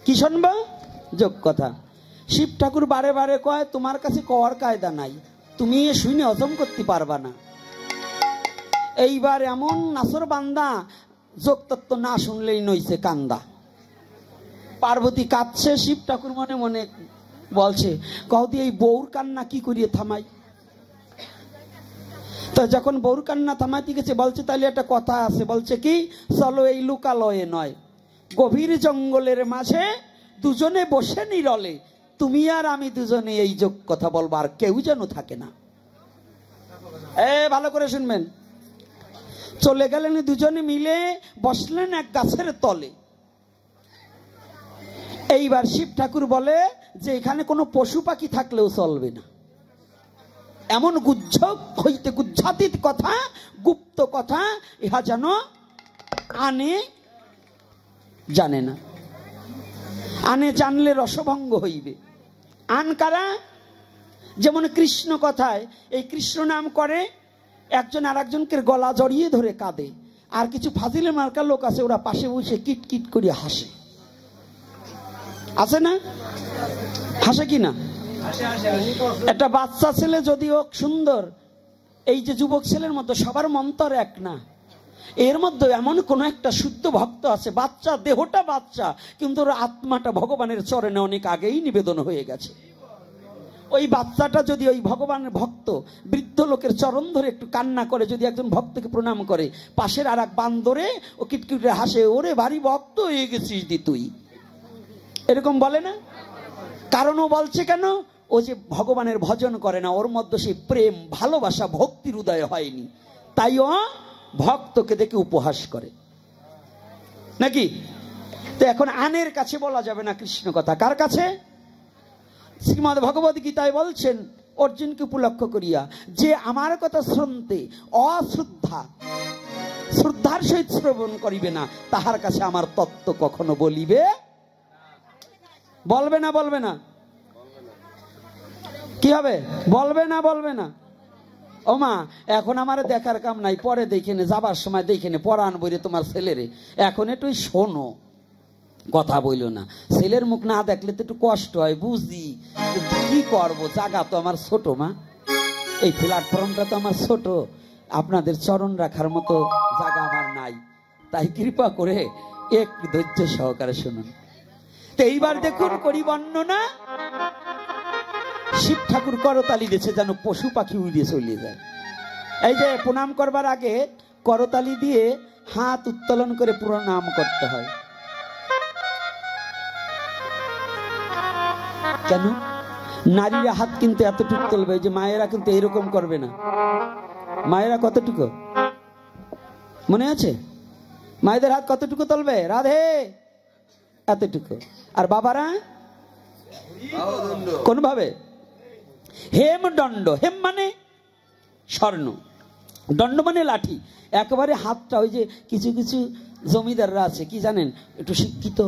কি শুনবা? যোগ কথা। শিব ঠাকুর বারে বারে কয় তোমার কাছে কওয়ার কায়দা নাই, তুমি শুনে হজম করতে পারবা না। এইবার এমন নাসর বান্দা যোগ তত্ত্ব না শুনলেই নইছে কান্দা। পার্বতী কাঁদছে, শিব ঠাকুর মনে মনে বলছে কহদি এই বউর কান্না কি করিয়ে থামাই। তো যখন বউর কান্না থামাইতে গেছে বলছে তাহলে একটা কথা আছে, বলছে কি চলো এই লুকালয়ে নয়, গভীর জঙ্গলের মাঝে দুজনে বসে নিরলে তুমি আর আমি দুজনে এই যোগ কথা বলবো, আর কেউ যেন থাকে না। ভালো করে শুনবেন। চলে গেলেন দুজনে মিলে বসলেন এক গাছের তলে। এইবার শিব ঠাকুর বলে যে এখানে কোনো পশু পাখি থাকলেও চলবে না, এমন গুজ্জ হইতে গুজ্জাতীত কথা, গুপ্ত কথা ইহা যেন আনে জানে না। আনে জানলে রসভঙ্গ হইবে। আন কারা? যেমন কৃষ্ণ কথায় এই কৃষ্ণ নাম করে একজন আর একজনকে গলা জড়িয়ে ধরে কাঁদে, আর কিছু ফাজিলে মার্কা লোক আছে ওরা পাশে বসে কিট কিট করে হাসে। আছে না? হাসে কি না? একটা বাচ্চা ছেলে যদিও সুন্দর, এই যে যুবক ছেলের মতো সবার মন্তর এক না, এর মধ্যে এমন কোন একটা শুদ্ধ ভক্ত আছে, বাচ্চা দেহটা বাচ্চা কিন্তু ওর আত্মাটা ভগবানের চরণে অনেক আগেই নিবেদন হয়ে গেছে। ওই বাচ্চাটা যদি ওই ভগবানের ভক্ত বৃদ্ধ লোকের চরণ ধরে একটু কান্না করে, যদি একজন ভক্তকে প্রণাম করে, পাশের আর এক বান্দরে ও কিটকিটে হাসে, ওরে ভারী ভক্ত হয়ে গেছিস দি তুই, এরকম বলে না? কারণ ও বলছে কেন? ও যে ভগবানের ভজন করে না, ওর মধ্যে সেই প্রেম ভালোবাসা ভক্তির উদয় হয়নি, তাই ও ভক্তকে দেখে উপহাস করে নাকি? তো এখন আনের কাছে বলা যাবে না কৃষ্ণ কথা। কার কাছে? শ্রীমদ্ ভগবত গীতায় বলছেন অর্জুনকে উপলক্ষ করিয়া, যে আমার কথা শুনতে অশ্রদ্ধা শ্রদ্ধার সহিত শ্রবণ করিবে না, তাহার কাছে আমার তত্ত্ব কখনো বলিবে। বলবে না? বলবে না? কি হবে? বলবে না? বলবে না? ও মা, এখন আমার দেখার কাম নাই, পরে দেখে নে, যাবার সময় দেখে নে, পরান বইরে তোমার ছেলেরে। এখন একটু শোনো, কথা বইল না। ছেলের মুখ না দেখলে তো একটু কষ্ট হয়, বুঝি, কিন্তু কি করবো, জায়গা তো আমার ছোট মা, এই প্ল্যাটফর্মটা তো আমার ছোট, আপনাদের চরণ রাখার মতো জায়গা আমার নাই, তাই কৃপা করে একটু ধৈর্য সহকারে শুনুন। তো এইবার দেখুন করি বর্ণনা, শিব ঠাকুর করতালি দিয়েছে যেন পশু পাখি উড়িয়ে চলে যায়। এই যে প্রণাম করবার আগে করতালি দিয়ে হাত উত্তোলন করে প্রণাম করতে হয়। কেন? নারীরা হাত কিন্তু এতটুকু তুলবে, যে মায়েরা কিন্তু এরকম করবে না। মায়েরা কতটুকু মনে আছে? মায়েদের হাত কতটুকু তুলবে? রাধে এতটুকু। আর বাবারা কোন ভাবে? হেম দণ্ড। হেম মানে স্বর্ণ, দণ্ড মানে লাঠি। একেবারে হাতটা, ওই যে কিছু কিছু জমিদাররা আছে কি জানেন, একটু শিক্ষিত,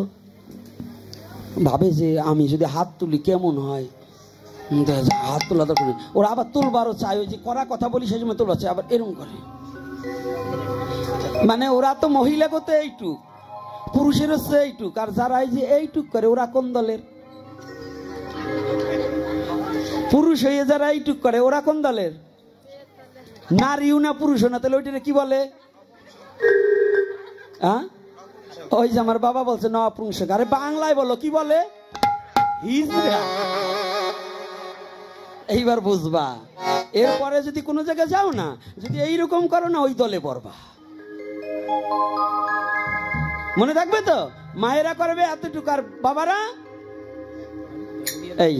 ভাবে যে আমি যদি হাত তুলি কেমন হয়, হাত তোলা দরকার, ওরা আবার তুলবারও চায়, ওই যে কড়া কথা বলি সেই সময় তোলা চায়, আবার এরকম করে। মানে ওরা তো মহিলা করতে এইটুক, পুরুষের হচ্ছে এইটুক, আর যারা এই যে এইটুক করে ওরা কোন দলের? পুরুষ হয়ে যারা এইটুক করে ওরা কোন দলের? নারীও না পুরুষও না, তাহলে ওইটা কি বলে? হ্যাঁ, ওই যে আমার বাবা বলছে নপুংসক। আরে বাংলায় বলো, কি বলে? হিজড়া। এইবার বুঝবা। এরপরে যদি কোনো জায়গায় যাও না, যদি এইরকম করো না, ওই দলে পড়বা। মনে থাকবে তো? মায়েরা করবে এতটুকু, আর বাবারা এই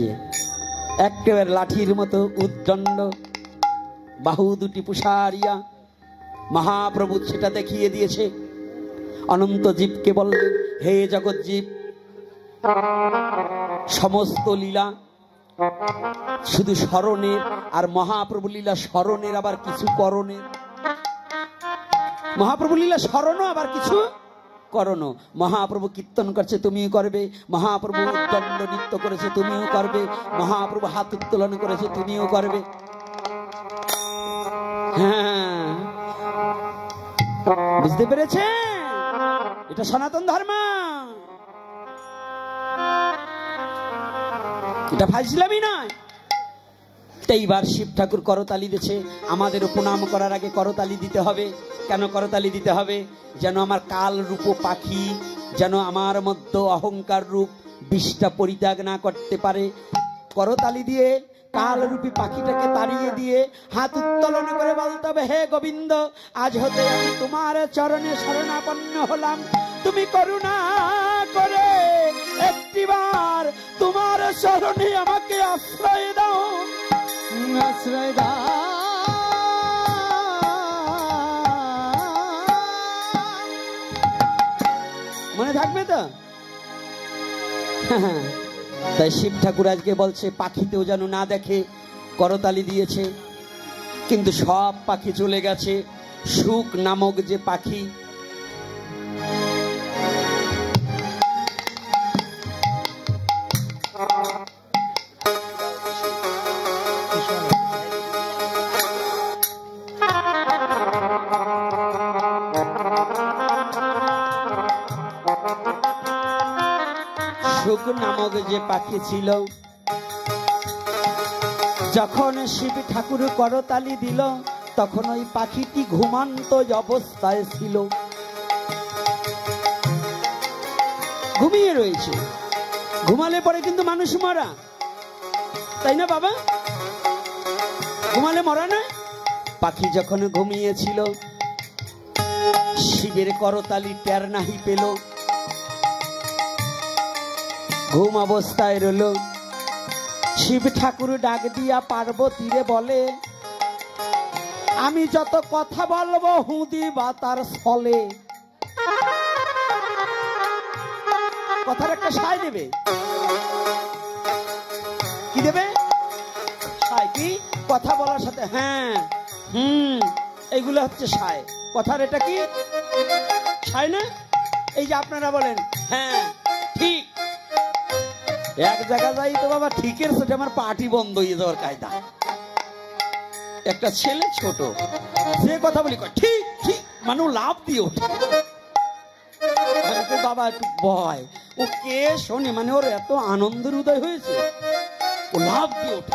একেবারে লাঠির মতো উদ্দণ্ড, বাহু দুটি পুষারিয়া মহাপ্রভু সেটা দেখিয়ে দিয়েছে। অনন্ত জীবকে বললেন, হে জগৎ জীব, সমস্ত লীলা শুধু স্মরণের, আর মহাপ্রভু লীলা স্মরণের আবার কিছু করণের। মহাপ্রভু লীলা স্মরণও আবার কিছু করণ। মহাপ্রভু কীর্তন করছে, তুমিও করবে। মহাপ্রভু দণ্ড নৃত্য করেছে, তুমিও করবে। মহাপ্রভু হাত উত্তোলন করেছে, তুমিও করবে। হ্যাঁ, বুঝতে পেরেছে? এটা সনাতন ধর্ম। এটা ফাইজলামি নয়। এইবার শিব ঠাকুর করতালি দিচ্ছে। আমাদেরও প্রণাম করার আগে করতালি দিতে হবে। কেন করতালি দিতে হবে? যেন আমার কাল রূপ পাখি যেন আমার মধ্যে অহংকার রূপ বিষটা পরিত্যাগ না করতে পারে। করতালি দিয়ে কালরূপী পাখিটাকে তাড়িয়ে দিয়ে হাত উত্তোলন করে বলতে হবে, হে গোবিন্দ, আজ হতে আমি তোমার চরণে শরণাপন্ন হলাম। তুমি করুণা করে একটিবার তোমার চরণে আমাকে আশ্রয় দাও, আশ্রয় দাও। মনে থাকবে তো? তাই শিব ঠাকুর আজকে বলছে পাখিতেও যেন না দেখে, করতালি দিয়েছে। কিন্তু সব পাখি চলে গেছে। সুখ নামক যে পাখি, সুখ নামক যে পাখি ছিল, যখন শিব ঠাকুর করতালি দিল তখন ওই পাখিটি ঘুমান্ত অবস্থায় ছিল, ঘুমিয়ে রয়েছে। ঘুমালে পরে কিন্তু মানুষ মরা, তাই না বাবা? ঘুমালে মরা না? পাখি যখন ঘুমিয়েছিল শিবের করতালি টের নাহি পেল, ঘুম অবস্থায় রইল। শিব ঠাকুর ডাক দিয়া পার্বতীরে বলে, আমি যত কথা বলবো হুদি বা তার ফলে। কথার একটা সায় দেবে। কি দেবে? সায়। কি? কথা বলার সাথে হ্যাঁ এইগুলো হচ্ছে সায়। কথার এটা কি সায় না? এই যে আপনারা বলেন হ্যাঁ ঠিক, এক জায়গা যাই তো বাবা ঠিকের সাথে আমার পার্টি বন্ধ হয়ে যাওয়ার কায়দা। একটা ছেলে ছোট, সে কথা বলি ঠিক ঠিক মানে লাভ দিয়ে ওঠে। বাবা একটু ভয়, ও কে শোনে, মানে ওর এত আনন্দের উদয় হয়েছে, ও লাভ দিয়ে ওঠে।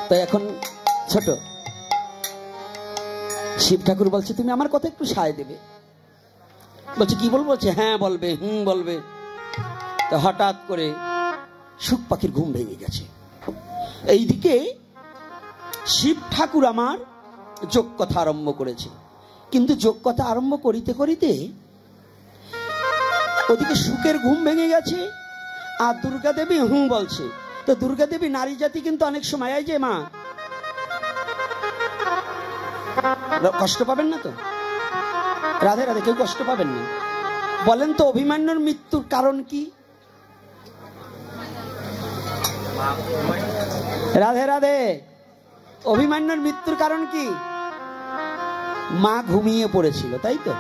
তাই এখন ছোট শিব ঠাকুর বলছে তুমি আমার কথা একটু সায় দেবে। বলছে কি বলবো? বলছে হ্যাঁ বলবে, বলবে। তো হঠাৎ করে সুখ পাখির ঘুম ভেঙে গেছে। এইদিকে শিব ঠাকুর আমার যোগ কথা আরম্ভ করেছে, কিন্তু যোগ কথা আরম্ভ করিতে করিতে ওদিকে সুখের ঘুম ভেঙে গেছে। আর দুর্গা দেবী বলছে। তো দুর্গা দেবী নারী জাতি কিন্তু অনেক সময় এই যে মা কষ্ট পাবেন না তো, রাধে রাধে, কেউ কষ্ট পাবেন না। বলেন তো অভিমন্যুর মৃত্যুর কারণ কি? রাধে রাধে, অভিমন্যুর মৃত্যুর কারণ কি? মা ঘুমিয়ে পড়েছিল, তাই তো?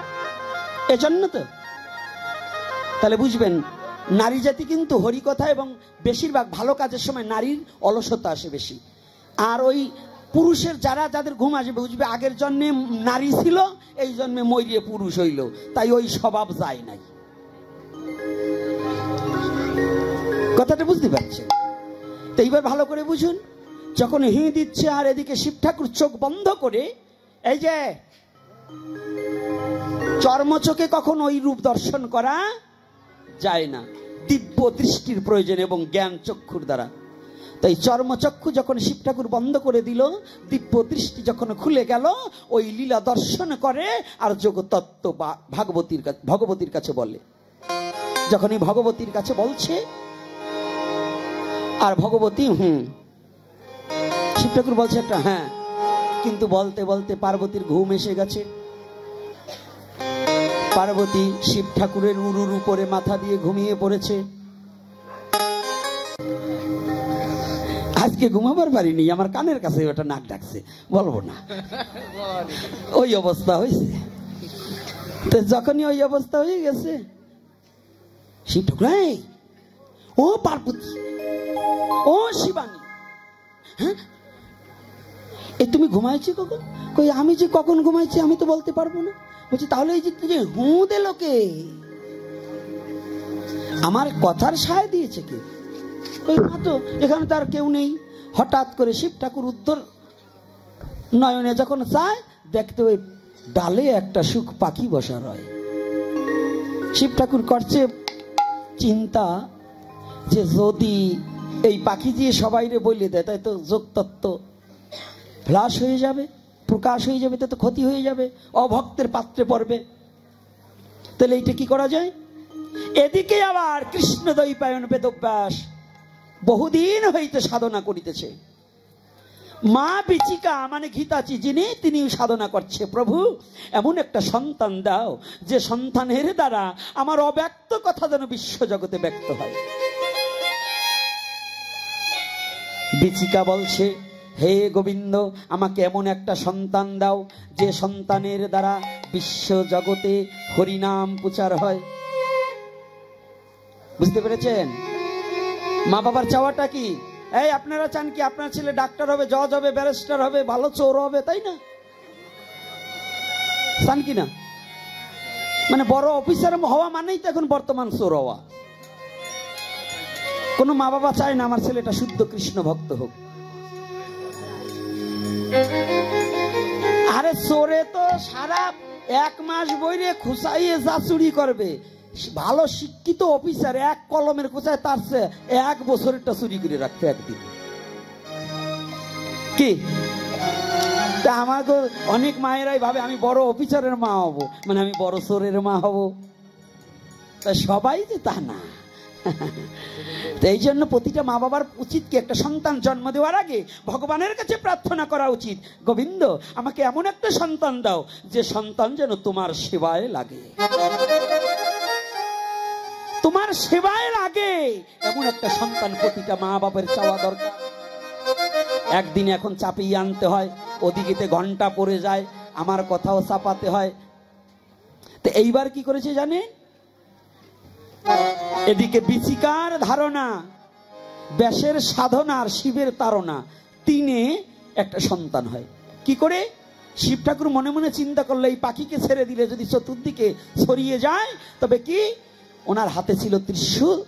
এজন্য তো। তাহলে বুঝবেন নারী জাতি কিন্তু হরিকথা এবং বেশিরভাগ ভালো কাজের সময় নারীর অলসতা আসে বেশি। আর ওই পুরুষের যারা যাদের ঘুম আসবে বুঝবে আগের জন্মে নারী ছিল, এই জন্মে মরিয়ে পুরুষ হইল, তাই ওই স্বভাব যায় নাই। কথাটা বুঝতে পারছেন? তো এইবার ভালো করে বুঝুন। যখন দিচ্ছে আর এদিকে শিব ঠাকুর চোখ বন্ধ করে, এই যে চর্মচোখে কখন ওই রূপ দর্শন করা যায় না, দিব্য দৃষ্টির প্রয়োজন এবং জ্ঞান চক্ষুর দ্বারা। তাই চর্মচক্ষু যখন শিব ঠাকুর বন্ধ করে দিল, দিব্য দৃষ্টি যখন খুলে গেল, ওই লীলা দর্শন করে আর যোগ তত্ত্ব বা ভগবতীর কাছে বলে। যখনই ভগবতীর কাছে বলছে আর ভগবতী শিব ঠাকুর বলছে একটা হ্যাঁ, কিন্তু বলতে বলতে পার্বতীর ঘুম এসে গেছে। পার্বতী শিব ঠাকুরের উরুর উপরে মাথা দিয়ে ঘুমিয়ে পড়েছে। আজকে ঘুমাবার পারিনি, আমার কানের কাছে ওটা নাক ডাকছে, বলবো না, ওই অবস্থা হয়েছে। তো যখনই ওই অবস্থা হয়ে গেছে, শিব ঠাকুর ও পার্বতী, ও শিবানী, হ্যাঁ তুমি ঘুমাইছি কখন? কই আমি যে কখন ঘুমাইছি আমি তো বলতে পারবো না। বলছি তাহলে এই যে হু দিল কে? আমার কথার সায় দিয়েছে কে? ওই মা তো এখানে তার কেউ নেই। হঠাৎ করে শিব ঠাকুর উত্তর নয়নে যখন চায়, দেখতে ওই ডালে একটা সুখ পাখি বসা রয়। শিব ঠাকুর করছে চিন্তা যে যদি এই পাখি দিয়ে সবাইরে বলে দেয়, তাই তো যোগ তত্ত্ব ফ্লাশ হয়ে যাবে, প্রকাশ হয়ে যাবে, তো ক্ষতি হয়ে যাবে, অভক্তের পাত্রে পড়বে। তাহলে এইটা কি করা যায়? এদিকে আবার কৃষ্ণ দ্বৈপায়ন বেদব্যাস বহুদিন হইতে সাধনা করিতেছে। মা বিচিকা মানে ঘিতাচি যিনি, তিনি সাধনা করছে, প্রভু এমন একটা সন্তান দাও যে সন্তানের দ্বারা আমার অব্যক্ত কথা যেন বিশ্ব জগতে ব্যক্ত হয়। বিচিকা বলছে, হে গোবিন্দ, আমাকে এমন একটা সন্তান দাও যে সন্তানের দ্বারা বিশ্ব জগতে হরিনাম প্রচার হয়। বুঝতে পেরেছেন? মা বাবার চাওয়াটা কি? এই আপনারা চান কি আপনার ছেলে ডাক্তার হবে, জজ হবে, ব্যারিস্টার হবে, ভালো চোর হবে, তাই না? চান কি না? মানে বড় অফিসার হওয়া মানেই তো এখন বর্তমান চোর হওয়া। কোন মা বাবা চায় না আমার ছেলেটা শুদ্ধ কৃষ্ণ ভক্ত হোক। আরে চোরে তো সারা এক মাস বইরে খুসাইয়ে যা চুরি করবে, ভালো শিক্ষিত অফিসার এক কলমের কোচায় তার চেয়ে এক বছরেরটা চুরি করে রাখতে একদিন। কি আমাকে অনেক মায়েরাই ভাবে আমি বড় অফিসারের মা হব, মানে আমি বড় চোরের মা হব। তা সবাই যে তা না। এই জন্য প্রতিটা মা বাবার উচিত কি একটা সন্তান জন্ম দেওয়ার আগে ভগবানের কাছে প্রার্থনা করা উচিত, গোবিন্দ আমাকে এমন একটা সন্তান দাও যে সন্তান যেন তোমার সেবায় লাগে, তোমার সেবায় লাগে, এমন একটা সন্তান প্রতিটা মা বাবার চাওয়া দরকার। একদিন এখন চাপিয়ে আনতে হয়, ওদিকেতে ঘন্টা পড়ে যায়, আমার কথাও চাপাতে হয়। তো এইবার কি করেছে জানে? এদিকে বিচিকার ধারণা, ব্যাসের সাধনার, শিবের তাড়না, তিনে একটা সন্তান হয়। কি করে? শিব ঠাকুর মনে মনে চিন্তা করলো এই পাখিকে ছেড়ে দিলে যদি চতুর্দিকে ছড়িয়ে যায় তবে কি? ওনার হাতে ছিল ত্রিশূল,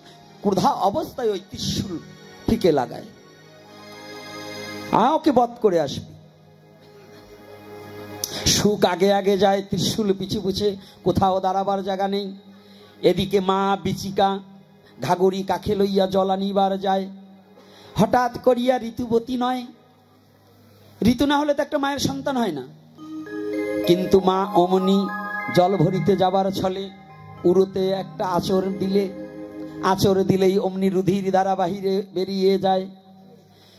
ক্রোধা অবস্থায় ওই ত্রিশূল ফিকে লাগায়, ওকে বধ করে আসবে। সুখ আগে আগে যায়, ত্রিশূল পিছু পিছে, কোথাও দাঁড়াবার জায়গা নেই। এদিকে মা বিচিকা ঘাগরি কাখে লইয়া জল আনিবার যায়। হঠাৎ করিয়া ঋতুবতী নয়, ঋতু না হলে তো একটা মায়ের সন্তান হয় না, কিন্তু মা অমনি জল ভরিতে যাবার ছলে উড়োতে একটা আঁচড় দিলে, আঁচড় দিলেই অমনি রুধির দ্বারা বাহিরে বেরিয়ে যায়।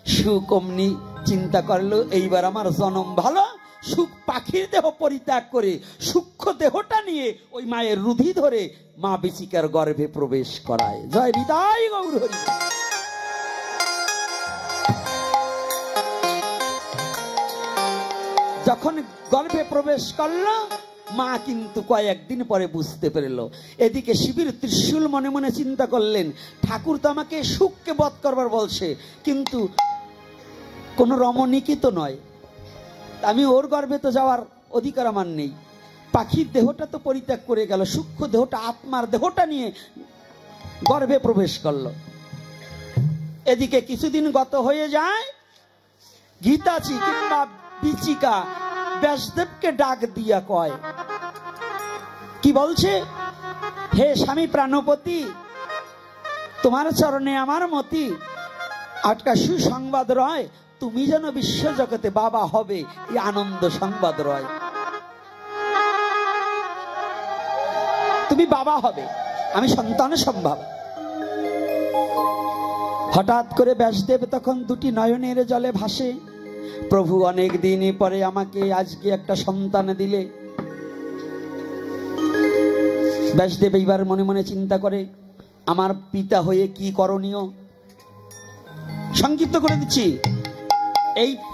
সুখ অমনি চিন্তা করলো এইবার আমার জনম ভালো। সুখ পাখির দেহ পরিত্যাগ করে সূক্ষ্ম দেহটা নিয়ে ওই মায়ের রুধি ধরে মা বিচিকার গর্ভে প্রবেশ করায়। জয় হৃদয় গৌর হরি। যখন গর্ভে প্রবেশ করলো মা কিন্তু কয়েকদিন পরে বুঝতে পেরল। এদিকে শিবির ত্রিশূল মনে মনে চিন্তা করলেন, ঠাকুর তো আমাকে সুখকে বধ করবার বলছে, কিন্তু কোন রমণীকই তো নয়, আমি ওর গর্ভে তো যাওয়ার অধিকার আমার নেই। পাখির দেহটা তো পরিত্যাগ করে গেল, সূক্ষ্ম দেহটা, আত্মার দেহটা নিয়ে গর্ভে প্রবেশ করলো। এদিকে কিছুদিন গত হয়ে যায়, গীতাচি কিংবা বিচিকা ব্যাসদেবকে ডাক দিয়া কয়, কি বলছে? হে স্বামী প্রাণপতি, তোমার চরণে আমার মতি, আটকা সুসংবাদ রয়, তুমি যেন বিশ্ব জগতে বাবা হবে, এই আনন্দ সংবাদ রয়। তুমি বাবা হবে, আমি সন্তান সম্ভব। হঠাৎ করে ব্যাসদেব তখন দুটি নয়নের জলে ভাসে, প্রভু অনেক দিন পরে আমাকে আজকে একটা সন্তান দিলে। ব্যাসদেব এইবার মনে মনে চিন্তা করে, আমার পিতা হয়ে কি করণীয়। সংক্ষিপ্ত করে দিচ্ছি,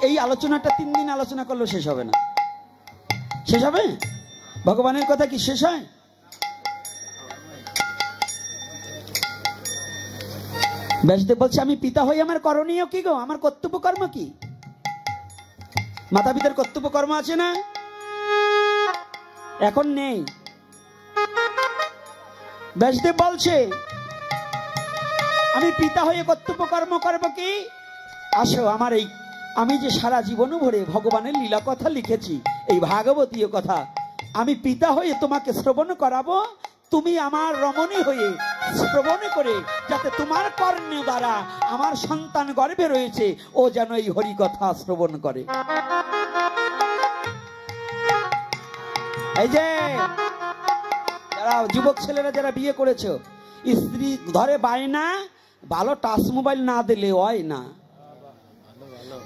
এই আলোচনাটা 3 দিন আলোচনা করলেও শেষ হবে না। শেষ হবে? ভগবানের কথা কি শেষ হয়? ব্যাসদেব বলছে, আমি পিতা হয়ে আমার করণীয় কি গো, আমার কর্তব্য কর্ম কি? মাতা পিতার কর্তব্য কর্ম আছে না? এখন নেই। ব্যাসদেব বলছে, আমি পিতা হয়ে কর্তব্য কর্ম করব কি? আসো আমার এই, আমি যে সারা জীবন ভরে ভগবানের লীলা কথা লিখেছি, এই ভাগবতীয় কথা, আমি পিতা হয়ে তোমাকে শ্রবণ করাবো। তুমি আমার রমণী হয়ে শ্রবণ করে, যাতে তোমার কর্ণ দ্বারা আমার সন্তান গর্ভে রয়েছে, ও যেন এই হরি কথা শ্রবণ করে। এই যে যারা যুবক ছেলেরা যারা বিয়ে করেছো, স্ত্রী ধরে বায়না, ভালো টাচ মোবাইল না দিলে হয় না,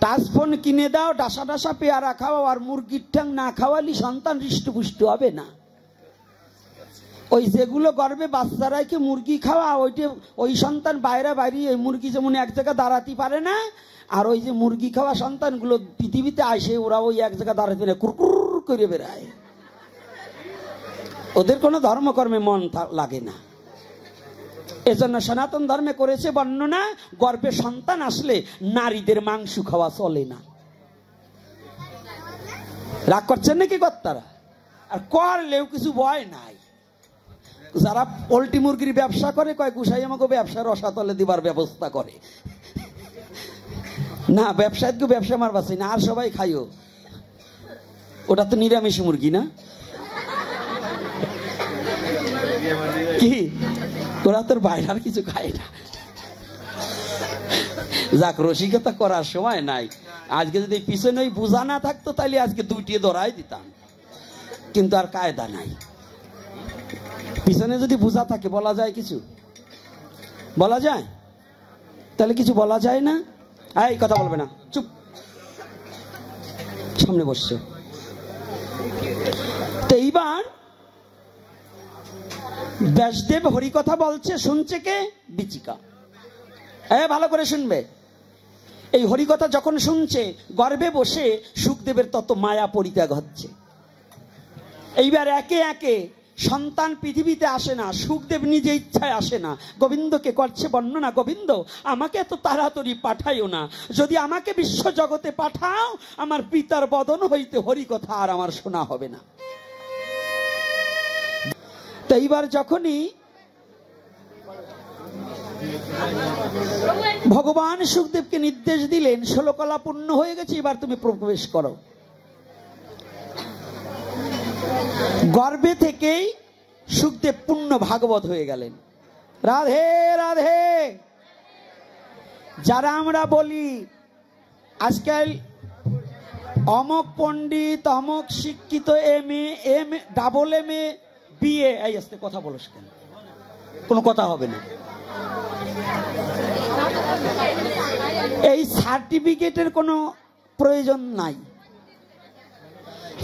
টাচ ফোন কিনে দাও, ডাসা ডাসা পেয়ারা খাওয়াও, আর মুরগির ঠ্যাং না খাওয়ালি সন্তান হৃষ্টপুষ্ট হবে না। ওই যেগুলো গর্বে বাচ্চারাই কি মুরগি খাওয়া, ওইটা ওই সন্তান বাইরে বাইরে, ওই মুরগি যেমন এক জায়গায় দাঁড়াতে পারে না, আর ওই যে মুরগি খাওয়া সন্তানগুলো পৃথিবীতে আসে, ওরা ওই এক জায়গায় দাঁড়াতে না, কুরকুর করে বেড়ায়। ওদের কোনো ধর্মকর্মে মন লাগে না। এজন্য সনাতন ধর্মে করেছে বর্ণনা, গর্ভে সন্তান আসলে নারীদের মাংস খাওয়া চলে না। রাগ করছেন নাকি কর্তারা? আর করলেও কিছু ভয় নাই। যারা পোল্ট্রি মুরগির ব্যবসা করে, কয় গুসাই আমাকে ব্যবসা রসাতলে দিবার ব্যবস্থা করে না, ব্যবসায় ব্যবসা মার বাঁচি না, আর সবাই খাইও, ওটা তো নিরামিষ মুরগি না কি, ওরা তোর বাইরে আর কিছু খায় না। যাক, রসিকতা করার সময় নাই। আজকে যদি পিছনে ওই বোঝা না থাকতো, তাহলে আজকে দুইটি ধরাই দিতাম, কিন্তু আর কায়দা নাই। পিছনে যদি বোঝা থাকে, বলা যায় কিছু? বলা যায়? তাহলে কিছু বলা যায় না। এই কথা বলবে না, চুপ, সামনে বসছো। তো এইবার ব্যাসদেব হরিকথা বলছে, শুনছে কে? বিচিকা। ভালো করে শুনবে। এই হরিকথা যখন শুনছে, গর্ভে বসে সুখদেবের তত মায়া পরিত্যাগ হচ্ছে। এইবার একে একে সন্তান পৃথিবীতে আসে না, সুখদেব নিজে ইচ্ছায় আসে না, গোবিন্দকে করছে বর্ণনা, গোবিন্দ আমাকে এত তাড়াতাড়ি পাঠাইও না, যদি আমাকে বিশ্ব জগতে পাঠাও, আমার পিতার বদন হইতে হরিকথা আর আমার শোনা হবে না। তো এইবার যখনই ভগবান সুখদেবকে নির্দেশ দিলেন, 16 কলা পূর্ণ হয়ে গেছে, এবার তুমি প্রবেশ করো। গর্ভে থেকেই সুখদেব পূর্ণ ভাগবত হয়ে গেলেন। রাধে রাধে। যারা আমরা বলি আজকাল অমক পণ্ডিত, অমক শিক্ষিত, M A, double MA, BA, এই আসতে কথা বলো, কেন কোনো কথা হবে না। এই সার্টিফিকেটের কোনো প্রয়োজন নাই।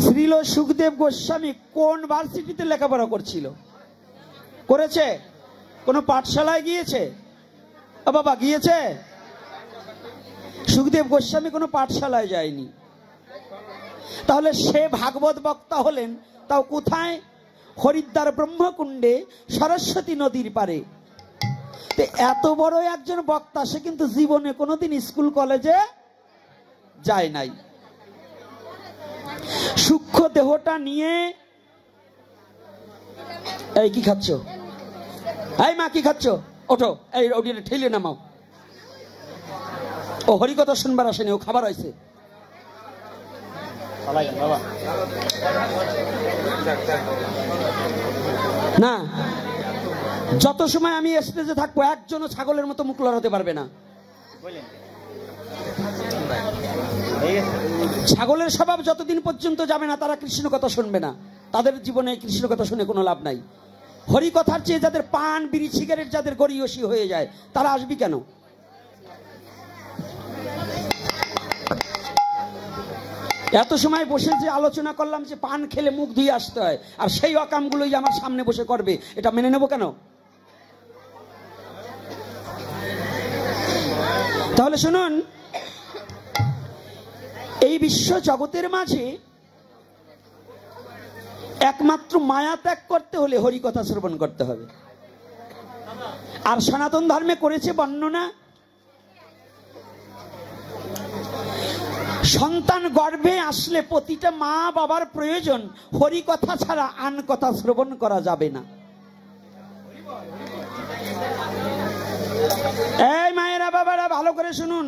শ্রীল সুখদেব গোস্বামী কোন ভার্সিটিতে লেখাপড়া করছিল? করেছে? কোন পাঠশালায় গিয়েছে? বাবা গিয়েছে? সুখদেব গোস্বামী কোনো পাঠশালায় যায়নি। তাহলে সে ভাগবত বক্তা হলেন তাও কোথায়? হরিদ্বার ব্রহ্মকুণ্ডে, সরস্বতী নদীর পারে। এত বড় একজন বক্তা, সে কিন্তু জীবনে কোনোদিন স্কুল কলেজে যায় নাই। সূক্ষ্ম দেহটা নিয়ে, এই কি খাচ্ছ? এই মা কি খাচ্ছ? ওঠো, এই ওটা ঠেলে নামাও। ও হরিকথা শুনবার আসেনি, ও খাবার হয়েছে। না, যত সময় আমি স্টেজে থাকবো, একজনও ছাগলের মতো মুখ লড়াতে পারবে না। ছাগলের স্বভাব যতদিন পর্যন্ত যাবে না, তারা কৃষ্ণ কথা শুনবে না। তাদের জীবনে কৃষ্ণ কথা শুনে কোনো লাভ নাই। হরি কথার চেয়ে যাদের পান, বিড়ি, সিগারেট যাদের গড়িয়সী হয়ে যায়, তারা আসবি কেন? এত সময় বসে যে আলোচনা করলাম যে পান খেলে মুখ ধুয়ে আসতে হয়, আর সেই অকামগুলোই আমার সামনে বসে করবে, এটা মেনে নেব কেন? তাহলে শুনুন, এই বিশ্ব জগতের মাঝে একমাত্র মায়া ত্যাগ করতে হলে হরিকথা শ্রবণ করতে হবে। আর সনাতন ধর্মে করেছে বর্ণনা, সন্তান গর্ভে আসলে প্রতিটা মা বাবার প্রয়োজন, হরিকথা ছাড়া আন কথা শ্রবণ করা যাবে না। এই মায়েরা বাবারা ভালো করে শুনুন,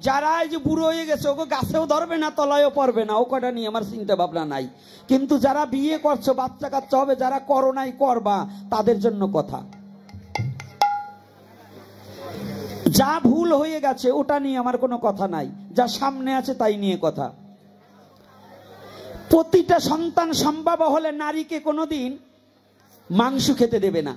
যারা এই যে বুড়ো হয়ে গেছে ওকে গাছেও ধরবে না, তলায়ও পড়বে না, ও কটা নিয়ে আমার চিন্তা ভাবনা নাই। কিন্তু যারা বিয়ে করছো, বাচ্চা কাচ্চা হবে, যারা করো নাই করবা, তাদের জন্য কথা। যা ভুল হয়ে গেছে ওটা নিয়ে আমার কোনো কথা নাই, যা সামনে আছে তাই নিয়ে কথা। প্রতিটা সন্তান সম্ভব হলে নারীকে কোনোদিন মাংস খেতে দেবে না,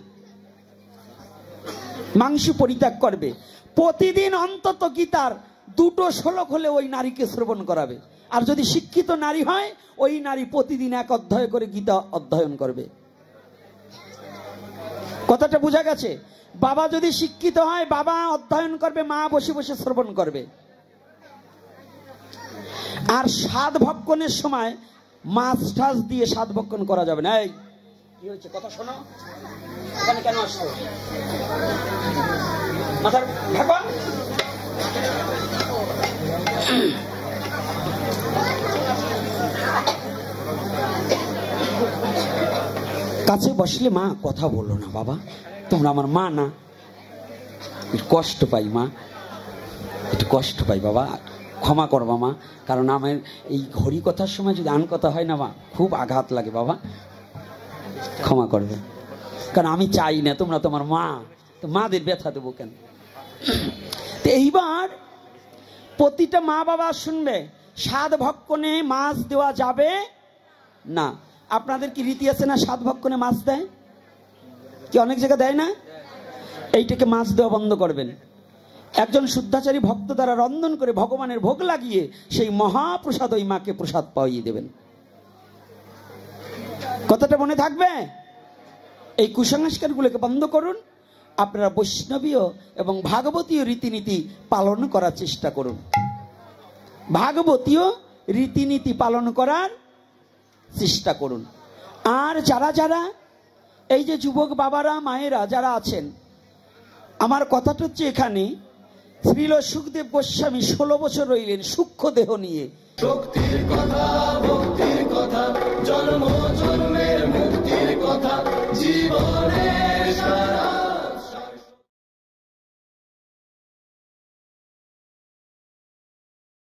মাংস পরিত্যাগ করবে। প্রতিদিন অন্তত গীতার 2টো শ্লোক হলে ওই নারীকে শ্রবণ করাবে। আর যদি শিক্ষিত নারী হয়, ওই নারী প্রতিদিন 1 অধ্যায় করে গীতা অধ্যয়ন করবে। কথাটা বোঝা গেছে? বাবা যদি শিক্ষিত হয়, বাবা অধ্যয়ন করবে, মা বসে বসে শ্রবণ করবে। আর স্বাদ ভক্ষণের সময় মাছ টাছ দিয়ে স্বাদ ভক্ষণ করা যাবে না। এই কি হয়েছে কথা শোনো, এখানে কেন আসছো? মাথার ঢাকা। কাছে বসলে মা কথা বলো না বাবা, তোমরা আমার মা না, একটু কষ্ট পাই মা, একটু কষ্ট পাই বাবা, ক্ষমা করবা মা। কারণ আমার এই হরি কথার সময় যদি আন কথা হয় না মা, খুব আঘাত লাগে বাবা, ক্ষমা করবে। কারণ আমি চাই না, তোমরা তোমার মা, তো মাদের ব্যথা দেবো কেন? তো এইবার প্রতিটা মা বাবা শুনবে, স্বাদ ভক্ষণে মাছ দেওয়া যাবে না। আপনাদের কি রীতি আছে না স্বাদ ভক্ষণে মাছ দেয়? কি অনেক জায়গা দেয় না? এইটাকে মাছ দেওয়া বন্ধ করবেন। একজন শুদ্ধাচারী ভক্ত দ্বারা রন্ধন করে ভগবানের ভোগ লাগিয়ে সেই মহাপ্রসাদ ওই মাকে প্রসাদ পাইয়ে দেবেন। কথাটা মনে থাকবে? এই কুসংস্কারগুলোকে বন্ধ করুন। আপনারা বৈষ্ণবীয় এবং ভাগবতীয় রীতিনীতি পালন করার চেষ্টা করুন। ভাগবতীয় রীতিনীতি পালন করার চেষ্টা করুন। আর যারা যারা এই যে যুবক বাবারা মায়েরা যারা আছেন, আমার কথাটা হচ্ছে এখানে শ্রীল সুখদেব গোস্বামী 16 বছর রইলেন সূক্ষ্ম দেহ নিয়ে। শক্তির কথা, ভক্তির কথা, জন্ম জন্মের মুক্তির কথা, জীবনে